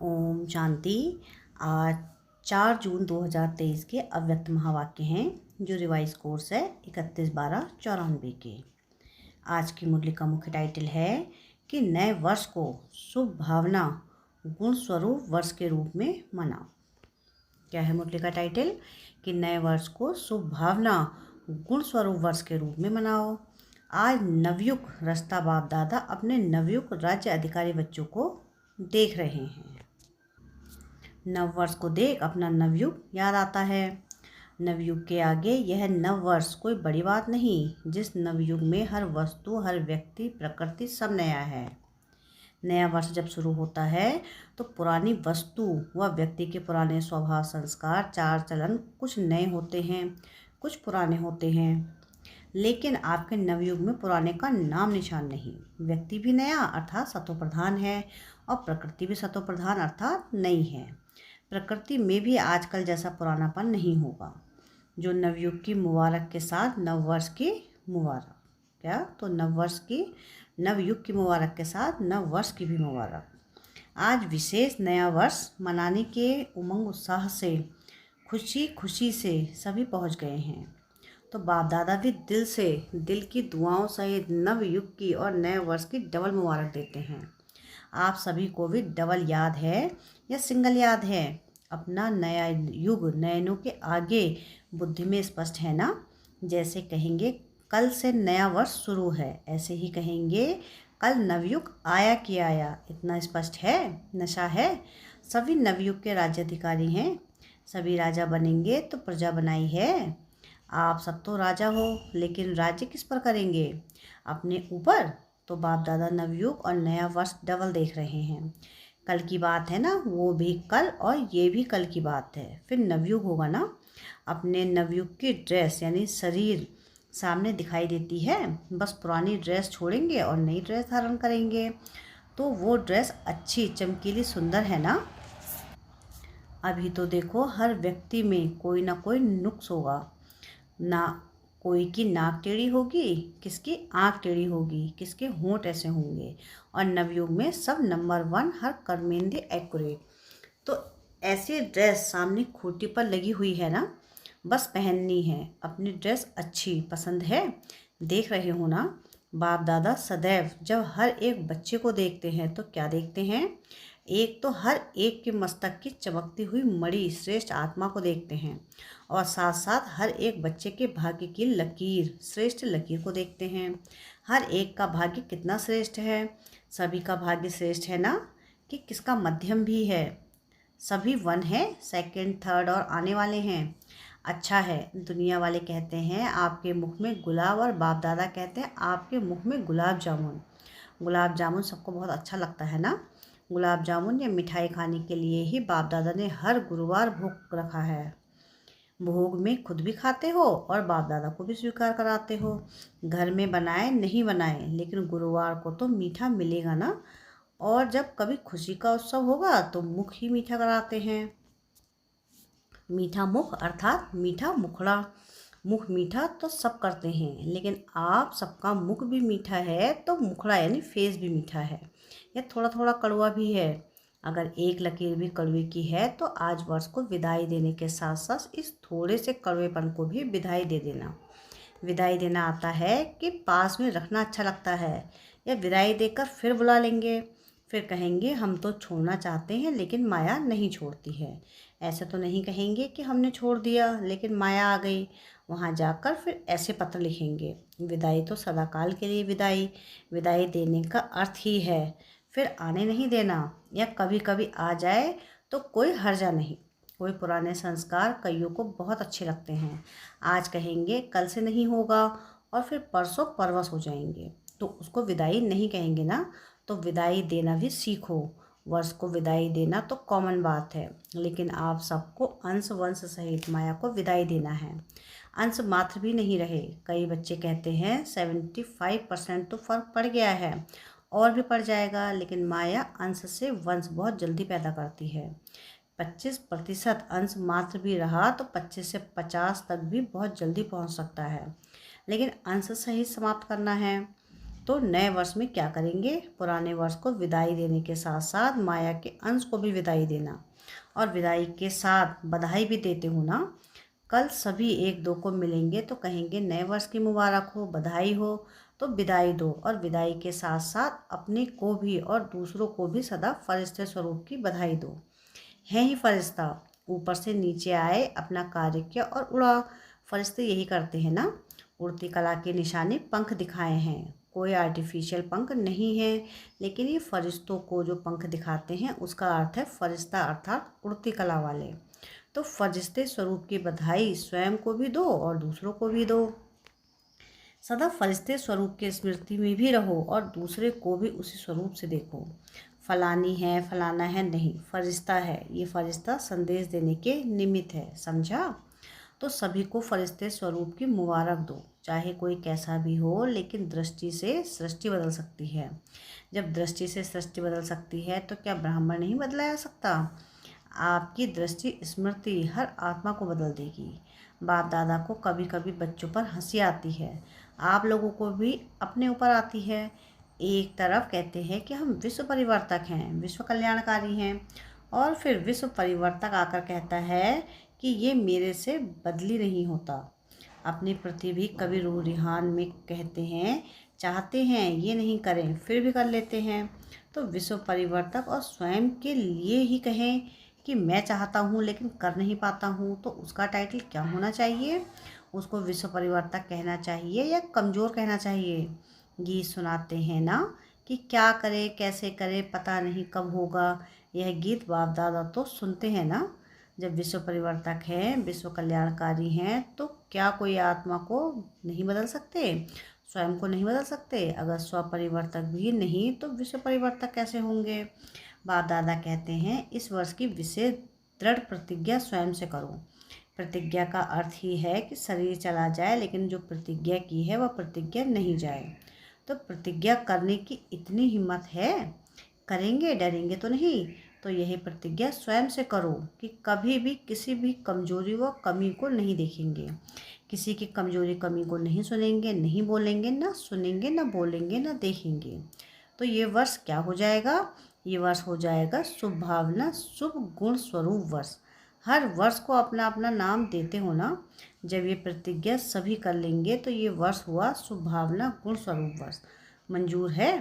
ओम शांति। आज 4 जून 2023 के अव्यक्त महावाक्य हैं जो रिवाइज कोर्स है 31/12/94 के। आज की मुरली का मुख्य टाइटल है कि नए वर्ष को शुभ भावना गुण स्वरूप वर्ष के रूप में मनाओ। क्या है मुरली का टाइटल? कि नए वर्ष को शुभ भावना गुण स्वरूप वर्ष के रूप में मनाओ। आज नवयुग रस्ता बाप दादा अपने नवयुग राज्य अधिकारी बच्चों को देख रहे हैं। नव वर्ष को देख अपना नवयुग याद आता है। नवयुग के आगे यह नव वर्ष कोई बड़ी बात नहीं, जिस नवयुग में हर वस्तु, हर व्यक्ति, प्रकृति सब नया है। नया वर्ष जब शुरू होता है तो पुरानी वस्तु व व्यक्ति के पुराने स्वभाव, संस्कार, चाल चलन कुछ नए होते हैं, कुछ पुराने होते हैं। लेकिन आपके नवयुग में पुराने का नाम निशान नहीं। व्यक्ति भी नया अर्थात सतो प्रधान है और प्रकृति भी सतो प्रधान अर्थात नई है। प्रकृति में भी आजकल जैसा पुरानापन नहीं होगा। जो नवयुग की मुबारक के साथ नववर्ष की मुबारक। क्या? तो नवयुग की मुबारक के साथ नववर्ष की भी मुबारक। आज विशेष नया वर्ष मनाने के उमंग उत्साह से खुशी खुशी से सभी पहुंच गए हैं। तो बाप दादा भी दिल की दुआओं सहित नव युग की और नए वर्ष की डबल मुबारक देते हैं। आप सभी को भी डबल याद है या सिंगल याद है? अपना नया युग नयनों के आगे बुद्धि में स्पष्ट है ना? जैसे कहेंगे कल से नया वर्ष शुरू है, ऐसे ही कहेंगे कल नवयुग आया कि आया। इतना स्पष्ट है, नशा है। सभी नवयुग के राज्याधिकारी हैं। सभी राजा बनेंगे तो प्रजा बनाई है। आप सब तो राजा हो, लेकिन राज्य किस पर करेंगे? अपने ऊपर। तो बाप दादा नवयुग और नया वर्ष डबल देख रहे हैं। कल की बात है ना, वो भी कल और ये भी कल की बात है। फिर नवयुग होगा ना। अपने नवयुग की ड्रेस यानी शरीर सामने दिखाई देती है। बस पुरानी ड्रेस छोड़ेंगे और नई ड्रेस धारण करेंगे। तो वो ड्रेस अच्छी, चमकीली, सुंदर है ना। अभी तो देखो हर व्यक्ति में कोई ना कोई नुक्स होगा ना। कोई की नाक टेढ़ी होगी, किसकी आँख टेढ़ी होगी, किसके होंठ ऐसे होंगे। और नवयुग में सब नंबर 1, हर कर्मेंद्रिय एक्यूरेट। तो ऐसी ड्रेस सामने खूंटी पर लगी हुई है ना, बस पहननी है। अपनी ड्रेस अच्छी पसंद है, देख रहे हो ना। बाप दादा सदैव जब हर एक बच्चे को देखते हैं तो क्या देखते हैं? एक तो हर एक के मस्तक की चमकती हुई मणि श्रेष्ठ आत्मा को देखते हैं और साथ साथ हर एक बच्चे के भाग्य की लकीर, श्रेष्ठ लकीर को देखते हैं। हर एक का भाग्य कितना श्रेष्ठ है? सभी का भाग्य श्रेष्ठ है ना, कि किसका मध्यम भी है? सभी 1 है, सेकंड, थर्ड और आने वाले हैं। अच्छा है। दुनिया वाले कहते हैं आपके मुख में गुलाब और बाप दादा कहते हैं आपके मुख में गुलाब जामुन। गुलाब जामुन सबको बहुत अच्छा लगता है ना। गुलाब जामुन या मिठाई खाने के लिए ही बाप दादा ने हर गुरुवार भोग रखा है। भोग में खुद भी खाते हो और बाप दादा को भी स्वीकार कराते हो। घर में बनाए नहीं बनाए, लेकिन गुरुवार को तो मीठा मिलेगा ना। और जब कभी खुशी का उत्सव होगा तो मुख ही मीठा कराते हैं। मीठा मुख अर्थात मीठा मुखड़ा। मुख मीठा तो सब करते हैं, लेकिन आप सबका मुख भी मीठा है तो मुखड़ा यानी फेस भी मीठा है। या थोड़ा थोड़ा कड़वा भी है। अगर एक लकीर भी कड़वे की है तो आज वर्ष को विदाई देने के साथ साथ इस थोड़े से कड़वेपन को भी विदाई दे देना। विदाई देना आता है कि पास में रखना अच्छा लगता है, या विदाई देकर फिर बुला लेंगे, फिर कहेंगे हम तो छोड़ना चाहते हैं लेकिन माया नहीं छोड़ती है। ऐसे तो नहीं कहेंगे कि हमने छोड़ दिया लेकिन माया आ गई। वहाँ जाकर फिर ऐसे पत्र लिखेंगे, विदाई तो सदाकाल के लिए विदाई। विदाई देने का अर्थ ही है फिर आने नहीं देना, या कभी कभी आ जाए तो कोई हर्जा नहीं। कोई पुराने संस्कार कईयों को बहुत अच्छे लगते हैं। आज कहेंगे कल से नहीं होगा और फिर परसों परवश हो जाएंगे, तो उसको विदाई नहीं कहेंगे ना। तो विदाई देना भी सीखो। वर्ष को विदाई देना तो कॉमन बात है, लेकिन आप सबको अंश वंश सहित माया को विदाई देना है। अंश मात्र भी नहीं रहे। कई बच्चे कहते हैं 75% तो फर्क पड़ गया है, और भी पड़ जाएगा, लेकिन माया अंश से वंश बहुत जल्दी पैदा करती है। 25% अंश मात्र भी रहा तो 25 से 50 तक भी बहुत जल्दी पहुंच सकता है, लेकिन अंश सहित समाप्त करना है। तो नए वर्ष में क्या करेंगे, पुराने वर्ष को विदाई देने के साथ साथ माया के अंश को भी विदाई देना, और विदाई के साथ बधाई भी देते हो ना। कल सभी एक दो को मिलेंगे तो कहेंगे नए वर्ष की मुबारक हो, बधाई हो, तो विदाई दो, और विदाई के साथ साथ अपने को भी और दूसरों को भी सदा फरिश्ते स्वरूप की बधाई दो। है ही फरिश्ता, ऊपर से नीचे आए, अपना कार्य किया और उड़ा। फरिश्ते यही करते हैं ना, उड़ती कला के निशाने पंख दिखाए हैं। कोई आर्टिफिशियल पंख नहीं है, लेकिन ये फरिश्तों को जो पंख दिखाते हैं उसका अर्थ है फरिश्ता, अर्थात उड़ती कला वाले। तो फरिश्ते स्वरूप की बधाई स्वयं को भी दो और दूसरों को भी दो। सदा फरिश्ते स्वरूप के स्मृति में भी रहो और दूसरे को भी उसी स्वरूप से देखो। फलानी है, फलाना है नहीं, फरिश्ता है। ये फरिश्ता संदेश देने के निमित्त है, समझा। तो सभी को फरिश्ते स्वरूप की मुबारक दो, चाहे कोई कैसा भी हो, लेकिन दृष्टि से सृष्टि बदल सकती है। जब दृष्टि से सृष्टि बदल सकती है तो क्या ब्राह्मण नहीं बदला जा सकता। आपकी दृष्टि स्मृति हर आत्मा को बदल देगी। बाप दादा को कभी कभी बच्चों पर हंसी आती है, आप लोगों को भी अपने ऊपर आती है। एक तरफ कहते हैं कि हम विश्व परिवर्तक हैं, विश्व कल्याणकारी हैं, और फिर विश्व परिवर्तक आकर कहता है कि ये मेरे से बदली नहीं होता। अपने प्रति भी कभी रूह रिहान में कहते हैं, चाहते हैं ये नहीं करें, फिर भी कर लेते हैं। तो विश्व परिवर्तक और स्वयं के लिए ही कहें कि मैं चाहता हूँ लेकिन कर नहीं पाता हूँ, तो उसका टाइटल क्या होना चाहिए। उसको विश्व परिवर्तक कहना चाहिए या कमज़ोर कहना चाहिए। गीत सुनाते हैं ना कि क्या करे कैसे करे पता नहीं कब होगा, यह गीत बाप दादा तो सुनते हैं ना। जब विश्व परिवर्तक हैं, विश्व कल्याणकारी हैं, तो क्या कोई आत्मा को नहीं बदल सकते, स्वयं को नहीं बदल सकते। अगर स्व परिवर्तक भी नहीं तो विश्व परिवर्तक कैसे होंगे। बाप दादा कहते हैं इस वर्ष की विशेष दृढ़ प्रतिज्ञा स्वयं से करो। प्रतिज्ञा का अर्थ ही है कि शरीर चला जाए, लेकिन जो प्रतिज्ञा की है वह प्रतिज्ञा नहीं जाए। तो प्रतिज्ञा करने की इतनी हिम्मत है, करेंगे, डरेंगे तो नहीं। तो यही प्रतिज्ञा स्वयं से करो कि कभी भी किसी भी कमजोरी व कमी को नहीं देखेंगे, किसी की कमजोरी कमी को नहीं सुनेंगे, नहीं बोलेंगे, ना सुनेंगे, ना बोलेंगे, ना देखेंगे। तो ये वर्ष क्या हो जाएगा, ये वर्ष हो जाएगा शुभ भावना शुभ गुण स्वरूप वर्ष। हर वर्ष को अपना अपना नाम देते हो ना। जब ये प्रतिज्ञा सभी कर लेंगे तो ये वर्ष हुआ शुभ भावना गुण स्वरूप वर्ष। मंजूर है।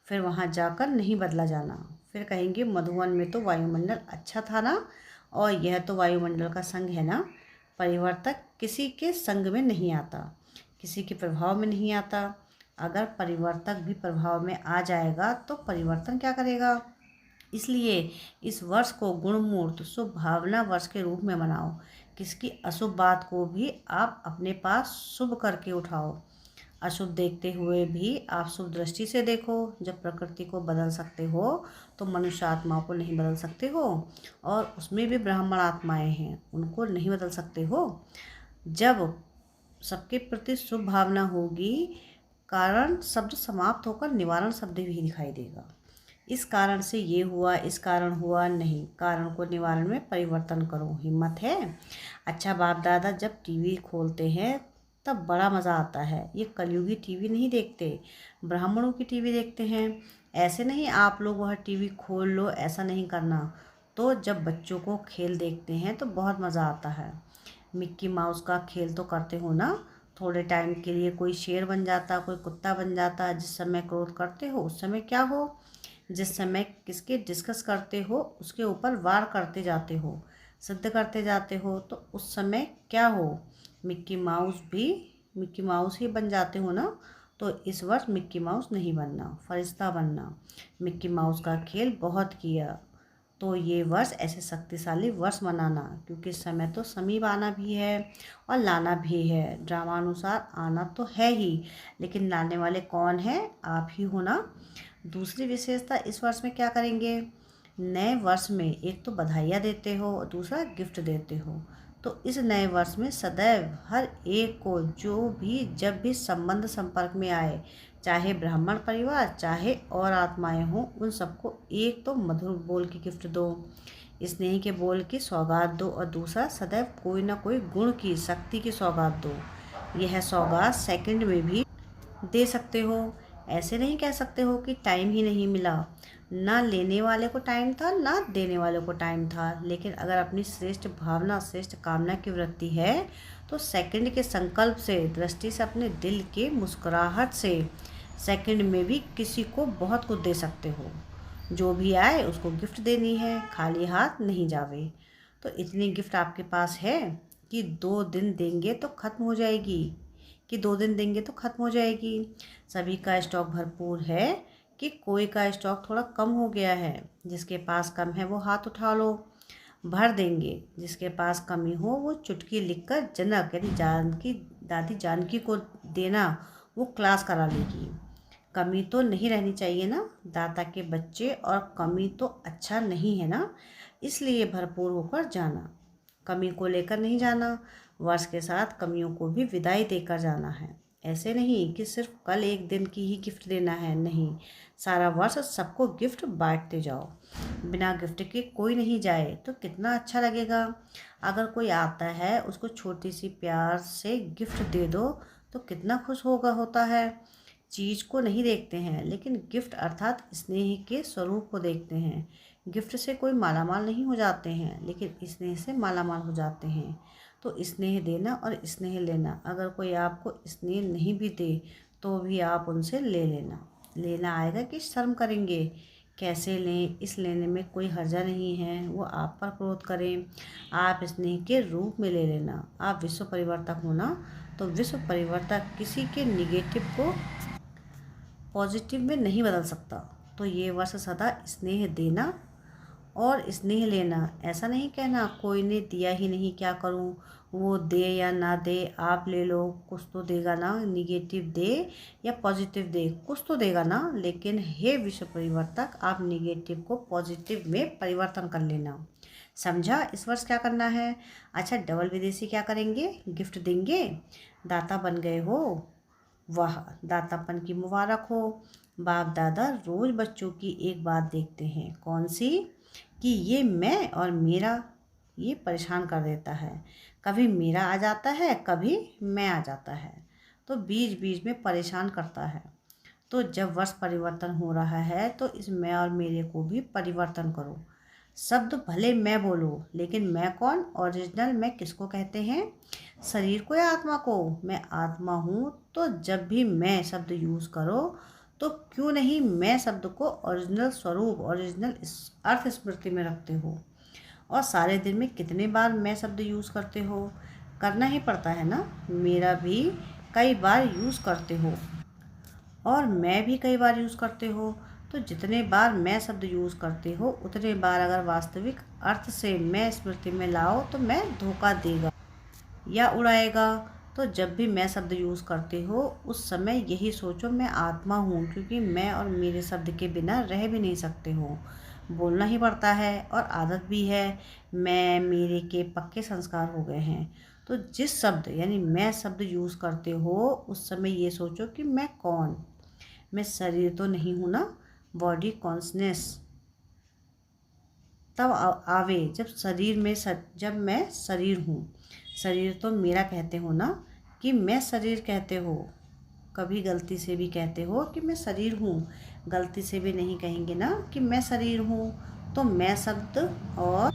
फिर वहाँ जाकर नहीं बदला जाना। फिर कहेंगे मधुवन में तो वायुमंडल अच्छा था ना, और यह तो वायुमंडल का संग है ना। परिवर्तक किसी के संग में नहीं आता, किसी के प्रभाव में नहीं आता। अगर परिवर्तक भी प्रभाव में आ जाएगा तो परिवर्तन क्या करेगा। इसलिए इस वर्ष को गुणमूर्त शुभ भावना वर्ष के रूप में मनाओ। किसकी अशुभ बात को भी आप अपने पास शुभ करके उठाओ। अशुभ देखते हुए भी आप शुभ दृष्टि से देखो। जब प्रकृति को बदल सकते हो तो मनुष्य आत्माओं को नहीं बदल सकते हो, और उसमें भी ब्राह्मण आत्माएं हैं, उनको नहीं बदल सकते हो। जब सबके प्रति शुभ भावना होगी, कारण शब्द समाप्त होकर निवारण शब्द भी दिखाई देगा। इस कारण से ये हुआ, इस कारण हुआ नहीं, कारण को निवारण में परिवर्तन करो। हिम्मत है। अच्छा, बाप दादा जब टीवी खोलते हैं तब बड़ा मज़ा आता है। ये कलयुगी टीवी नहीं देखते, ब्राह्मणों की टीवी देखते हैं। ऐसे नहीं आप लोग वह टीवी खोल लो, ऐसा नहीं करना। तो जब बच्चों को खेल देखते हैं तो बहुत मज़ा आता है। मिक्की माउस का खेल तो करते हो ना। थोड़े टाइम के लिए कोई शेर बन जाता, कोई कुत्ता बन जाता। जिस समय क्रोध करते हो उस समय क्या हो, जिस समय किसके डिस्कस करते हो उसके ऊपर वार करते जाते हो, सिद्ध करते जाते हो, तो उस समय क्या हो। मिक्की माउस भी मिक्की माउस ही बन जाते हो ना। तो इस वर्ष मिक्की माउस नहीं बनना, फरिश्ता बनना। मिक्की माउस का खेल बहुत किया, तो ये वर्ष ऐसे शक्तिशाली वर्ष मनाना, क्योंकि समय तो समीप आना भी है और लाना भी है। ड्रामानुसार आना तो है ही, लेकिन लाने वाले कौन है, आप ही हो ना। दूसरी विशेषता इस वर्ष में क्या करेंगे, नए वर्ष में एक तो बधाइयाँ देते हो और दूसरा गिफ्ट देते हो। तो इस नए वर्ष में सदैव हर एक को जो भी जब भी संबंध संपर्क में आए, चाहे ब्राह्मण परिवार चाहे और आत्माएं हों, उन सबको एक तो मधुर बोल की गिफ्ट दो, स्नेह के बोल की सौगात दो, और दूसरा सदैव कोई ना कोई गुण की शक्ति की सौगात दो। यह सौगात सेकंड में भी दे सकते हो। ऐसे नहीं कह सकते हो कि टाइम ही नहीं मिला। ना लेने वाले को टाइम था, ना देने वाले को टाइम था। लेकिन अगर अपनी श्रेष्ठ भावना, श्रेष्ठ कामना की वृत्ति है तो सेकंड के संकल्प से, दृष्टि से, अपने दिल के मुस्कुराहट से सेकंड में भी किसी को बहुत कुछ दे सकते हो। जो भी आए उसको गिफ्ट देनी है, खाली हाथ नहीं जावे। तो इतनी गिफ्ट आपके पास है कि 2 दिन देंगे तो ख़त्म हो जाएगी, कि 2 दिन देंगे तो ख़त्म हो जाएगी। सभी का स्टॉक भरपूर है कि कोई का स्टॉक थोड़ा कम हो गया है। जिसके पास कम है वो हाथ उठा लो, भर देंगे। जिसके पास कमी हो वो चुटकी लिखकर जनक यानी जानकी, दादी जानकी को देना, वो क्लास करा लेगी। कमी तो नहीं रहनी चाहिए ना दाता के बच्चे, और कमी तो अच्छा नहीं है ना, इसलिए भरपूर होकर जाना। कमी को लेकर नहीं जाना, वर्ष के साथ कमियों को भी विदाई देकर जाना है। ऐसे नहीं कि सिर्फ कल एक दिन की ही गिफ्ट देना है, नहीं, सारा वर्ष सबको गिफ्ट बांटते जाओ। बिना गिफ्ट के कोई नहीं जाए तो कितना अच्छा लगेगा। अगर कोई आता है उसको छोटी सी प्यार से गिफ्ट दे दो तो कितना खुश होता है। चीज़ को नहीं देखते हैं लेकिन गिफ्ट अर्थात स्नेह के स्वरूप को देखते हैं। गिफ्ट से कोई मालामाल नहीं हो जाते हैं लेकिन स्नेह से मालामाल हो जाते हैं। तो स्नेह देना और स्नेह लेना, अगर कोई आपको स्नेह नहीं भी दे तो भी आप उनसे ले लेना। लेना आएगा कि शर्म करेंगे, कैसे लें, इस लेने में कोई हर्जा नहीं है। वो आप पर क्रोध करें, आप स्नेह के रूप में ले लेना। आप विश्व परिवर्तक हो ना, तो विश्व परिवर्तक किसी के निगेटिव को पॉजिटिव में नहीं बदल सकता। तो ये वर्ष सदा स्नेह देना और स्नेह लेना। ऐसा नहीं कहना कोई ने दिया ही नहीं, क्या करूं, वो दे या ना दे आप ले लो, कुछ तो देगा ना, निगेटिव दे या पॉजिटिव दे, कुछ तो देगा ना। लेकिन हे विश्व परिवर्तक, आप निगेटिव को पॉजिटिव में परिवर्तन कर लेना। समझा इस वर्ष क्या करना है? अच्छा, डबल विदेशी क्या करेंगे? गिफ्ट देंगे। दाता बन गए हो, वाह, दातापन की मुबारक हो। बाप दादा रोज बच्चों की एक बात देखते हैं, कौन सी? कि ये मैं और मेरा, ये परेशान कर देता है। कभी मेरा आ जाता है, कभी मैं आ जाता है, तो बीच बीच में परेशान करता है। तो जब वर्ष परिवर्तन हो रहा है तो इस मैं और मेरे को भी परिवर्तन करो। शब्द भले मैं बोलो, लेकिन मैं कौन, ओरिजिनल मैं किसको कहते हैं? शरीर को या आत्मा को? मैं आत्मा हूँ। तो जब भी मैं शब्द यूज़ करो तो क्यों नहीं मैं शब्द को ओरिजिनल स्वरूप, ओरिजिनल अर्थ स्मृति में रखते हो। और सारे दिन में कितने बार मैं शब्द यूज़ करते हो? करना ही पड़ता है ना। मेरा भी कई बार यूज़ करते हो और मैं भी कई बार यूज़ करते हो। तो जितने बार मैं शब्द यूज़ करते हो उतने बार अगर वास्तविक अर्थ से मैं स्मृति में लाओ तो मैं धोखा देगा या उड़ाएगा। तो जब भी मैं शब्द यूज़ करते हो उस समय यही सोचो मैं आत्मा हूँ, क्योंकि मैं और मेरे शब्द के बिना रह भी नहीं सकते हो। बोलना ही पड़ता है और आदत भी है। मैं मेरे के पक्के संस्कार हो गए हैं। तो जिस शब्द यानी मैं शब्द यूज़ करते हो उस समय ये सोचो कि मैं कौन, मैं शरीर तो नहीं हूँ ना। बॉडी कॉन्शनेस तब आवे जब शरीर में जब मैं शरीर हूँ। शरीर तो मेरा कहते हो ना, कि मैं शरीर कहते हो। कभी गलती से भी कहते हो कि मैं शरीर हूँ, गलती से भी नहीं कहेंगे ना कि मैं शरीर हूँ। तो मैं शब्द और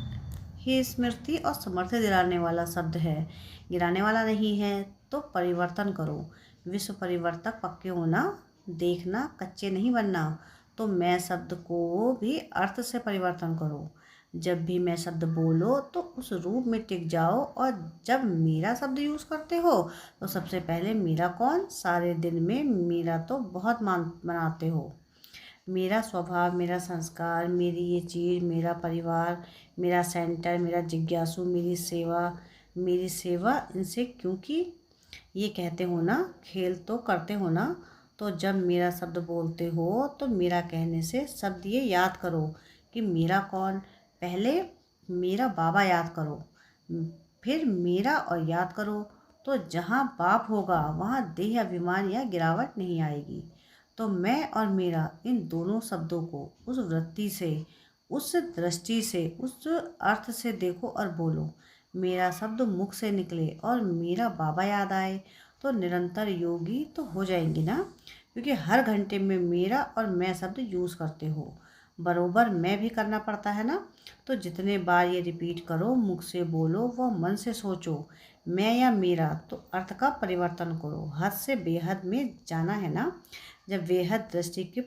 ही स्मृति और समर्थन दिलाने वाला शब्द है, गिराने वाला नहीं है। तो परिवर्तन करो, विश्व परिवर्तक पक्के होना, देखना, कच्चे नहीं बनना। तो मैं शब्द को भी अर्थ से परिवर्तन करो। जब भी मैं शब्द बोलो तो उस रूप में टिक जाओ। और जब मेरा शब्द यूज़ करते हो तो सबसे पहले मेरा कौन, सारे दिन में मेरा तो बहुत मान मनाते हो। मेरा स्वभाव, मेरा संस्कार, मेरी ये चीज़, मेरा परिवार, मेरा सेंटर, मेरा जिज्ञासु, मेरी सेवा इनसे, क्योंकि ये कहते हो ना खेल तो करते हो ना। तो जब मेरा शब्द बोलते हो तो मेरा कहने से शब्द ये याद करो कि मेरा कौन। पहले मेरा बाबा याद करो, फिर मेरा और याद करो। तो जहाँ बाप होगा वहाँ देह अभिमान या गिरावट नहीं आएगी। तो मैं और मेरा इन दोनों शब्दों को उस वृत्ति से, उस दृष्टि से, उस अर्थ से देखो और बोलो। मेरा शब्द मुख से निकले और मेरा बाबा याद आए तो निरंतर योगी तो हो जाएंगे ना। क्योंकि हर घंटे में मेरा और मैं शब्द यूज़ करते हो, बरोबर मैं भी करना पड़ता है ना। तो जितने बार ये रिपीट करो, मुख से बोलो व मन से सोचो, मैं या मेरा, तो अर्थ का परिवर्तन करो। हद से बेहद में जाना है ना। जब बेहद दृष्टि के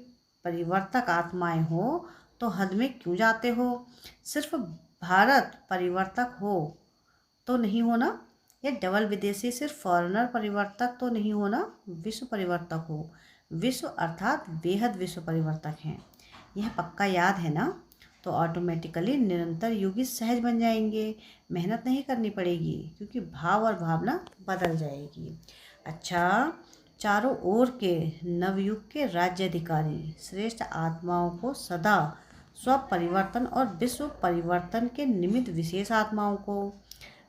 परिवर्तक आत्माएं हो तो हद में क्यों जाते हो? सिर्फ भारत परिवर्तक हो तो नहीं होना, या डबल विदेशी सिर्फ फॉरेनर परिवर्तक तो नहीं होना, विश्व परिवर्तक हो। विश्व अर्थात बेहद विश्व परिवर्तक हैं। यह पक्का याद है ना। तो ऑटोमेटिकली निरंतर योगी सहज बन जाएंगे। मेहनत नहीं करनी पड़ेगी, क्योंकि भाव और भावना बदल जाएगी। अच्छा, चारों ओर के नवयुग के राज्याधिकारी श्रेष्ठ आत्माओं को सदा स्व परिवर्तन और विश्व परिवर्तन के निमित्त विशेष आत्माओं को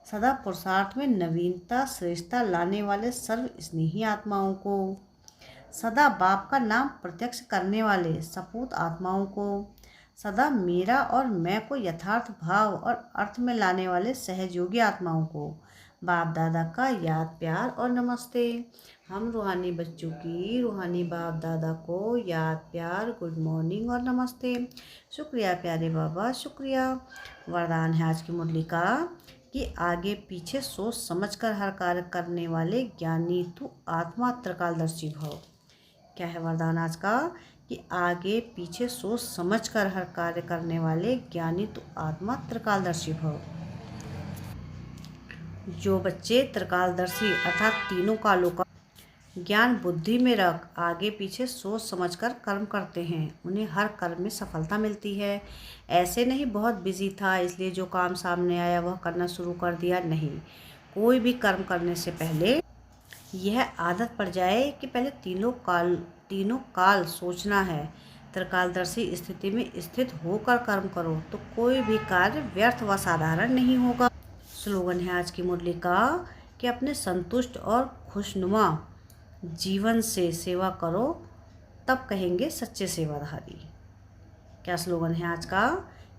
सदा पुरुषार्थ में नवीनता श्रेष्ठता लाने वाले सर्व स्नेही आत्माओं को, सदा बाप का नाम प्रत्यक्ष करने वाले सपूत आत्माओं को, सदा मेरा और मैं को यथार्थ भाव और अर्थ में लाने वाले सहयोगी आत्माओं को बाप दादा का याद प्यार और नमस्ते। हम रूहानी बच्चों की रूहानी बाप दादा को याद प्यार, गुड मॉर्निंग और नमस्ते। शुक्रिया प्यारे बाबा, शुक्रिया। वरदान है आज की मुरली का कि आगे पीछे सोच समझकर हर कार्य करने वाले ज्ञानी तू आत्मा त्रिकालदर्शी भव। क्या है वरदान आज का? कि आगे पीछे सोच समझकर हर कार्य करने वाले ज्ञानी तू आत्मा त्रिकालदर्शी भव। जो बच्चे त्रिकालदर्शी अर्थात तीनों कालों का ज्ञान बुद्धि में रख आगे पीछे सोच समझकर कर्म करते हैं, उन्हें हर कर्म में सफलता मिलती है। ऐसे नहीं बहुत बिजी था इसलिए जो काम सामने आया वह करना शुरू कर दिया, नहीं। कोई भी कर्म करने से पहले यह आदत पड़ जाए कि पहले तीनों काल सोचना है। त्रिकालदर्शी स्थिति में स्थित होकर कर्म करो तो कोई भी कार्य व्यर्थ व साधारण नहीं होगा। स्लोगन है आज की मुरली का कि अपने संतुष्ट और खुशनुमा जीवन से सेवा करो तब कहेंगे सच्चे सेवाधारी। क्या स्लोगन है आज का?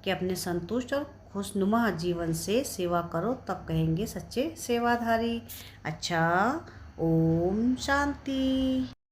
कि अपने संतुष्ट और खुशनुमा जीवन से सेवा करो तब कहेंगे सच्चे सेवाधारी। अच्छा, ओम शांति।